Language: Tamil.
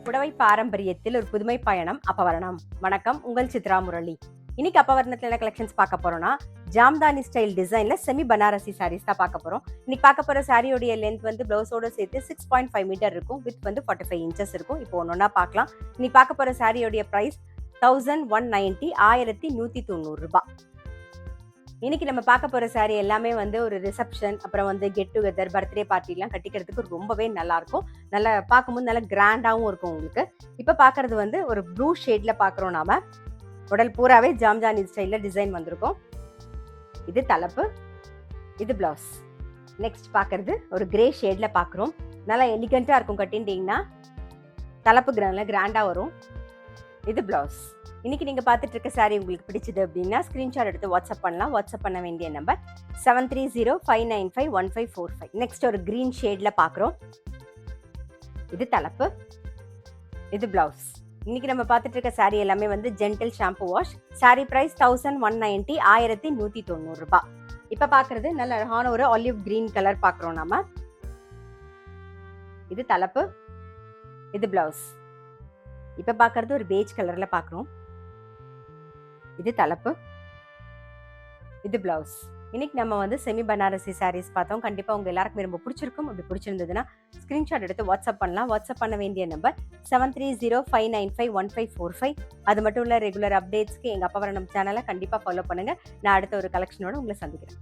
புடவை பாரம்பரியத்தில் ஒரு புதுமை பயணம் அப்பவரணம். வணக்கம், உங்கள் சித்ரா முரளி. இன்னைக்கு அப்பவரணத்துல என்ன கலெக்ஷன்ஸ் பார்க்க போறோம்னா, ஜாம்தானி ஸ்டைல் டிசைன்ல செமி பனாரசி சாரீஸ் தான் பார்க்க போறோம். இன்னைக்கு பார்க்க போற சாரியோடைய லென்த் வந்து பிளவுஸோட சேர்த்து 6.5 மீட்டர் இருக்கும். வித் வந்து 45 இன்ச்சஸ் இருக்கும். இப்போ ஒன்னொன்னா பார்க்கலாம். இன்னைக்கு பார்க்க போற சாரியோடைய பிரைஸ் 1190, 1190 ரூபாய். இன்னைக்கு நம்ம பார்க்க போற சாரி எல்லாமே வந்து ஒரு ரிசப்ஷன், அப்புறம் வந்து கெட் டுகெதர், பர்த்டே பார்ட்டி எல்லாம் கட்டிக்கிறதுக்கு ரொம்பவே நல்லா இருக்கும். நல்லா பார்க்கும்போது நல்லா கிராண்டாவும் இருக்கும் உங்களுக்கு. இப்ப பாக்குறது வந்து ஒரு ப்ளூ ஷேட்ல பாக்குறோம். நாம உடல் பூராவே ஜாம்ஜானி ஸ்டைல்ல டிசைன் வந்திருக்கும். இது தலைப்பு, இது பிளவுஸ். நெக்ஸ்ட் பாக்குறது ஒரு கிரே ஷேட்ல பாக்குறோம். நல்லா எலிகண்டா இருக்கும். கட்டிட்டீங்கன்னா தலைப்பு கிராண்டா வரும். இது பிளவுஸ். இன்னைக்கு நீங்க பார்த்துட்டு இருக்க சாரி உங்களுக்கு பிடிச்சது அப்படின்னா ஸ்கிரீன்ஷாட் எடுத்து வாட்ஸ்அப் பண்ணலாம். வாட்ஸ்அப் பண்ண வேண்டிய நம்பர் 7305951545. நெக்ஸ்ட் ஒரு கிரீன் ஷேட்ல பாக்குறோம். இது தலைப்பு, இது பிளவுஸ். இன்னைக்கு நம்ம பார்த்துட்டு இருக்க சாரி எல்லாமே வந்து gentle shampoo wash. Sari price 1190, 1190 ரூபாய். இப்ப பாக்குறது நல்ல அழகான ஒரு ஆலிவ் கிரீன் கலர் பாக்குறோம் நாம. இது தலைப்பு, இது பிளவுஸ். இப்ப பாக்குறது ஒரு பேஜ் கலர்ல பாக்குறோம். இது தலைப்பு, இது பிளவுஸ். இன்னைக்கு நம்ம வந்து செமி பனாரசி சாரீஸ் பார்த்தோம். கண்டிப்பா உங்க எல்லாருக்குமே ரொம்ப பிடிச்சிருக்கும். அப்படி பிடிச்சிருந்ததுன்னா ஸ்கிரீன்ஷாட் எடுத்து வாட்ஸ்அப் பண்ணலாம். வாட்ஸ்அப் பண்ண வேண்டிய நம்பர் 7305951545. அது மட்டும் இல்ல, ரெகுலர் அப்டேட்ஸ்க்கு எங்க அப்பவரணம் சேனலை கண்டிப்பா ஃபாலோ பண்ணுங்க. நான் அடுத்த ஒரு கலெக்ஷனோட உங்களை சந்திக்கிறேன்.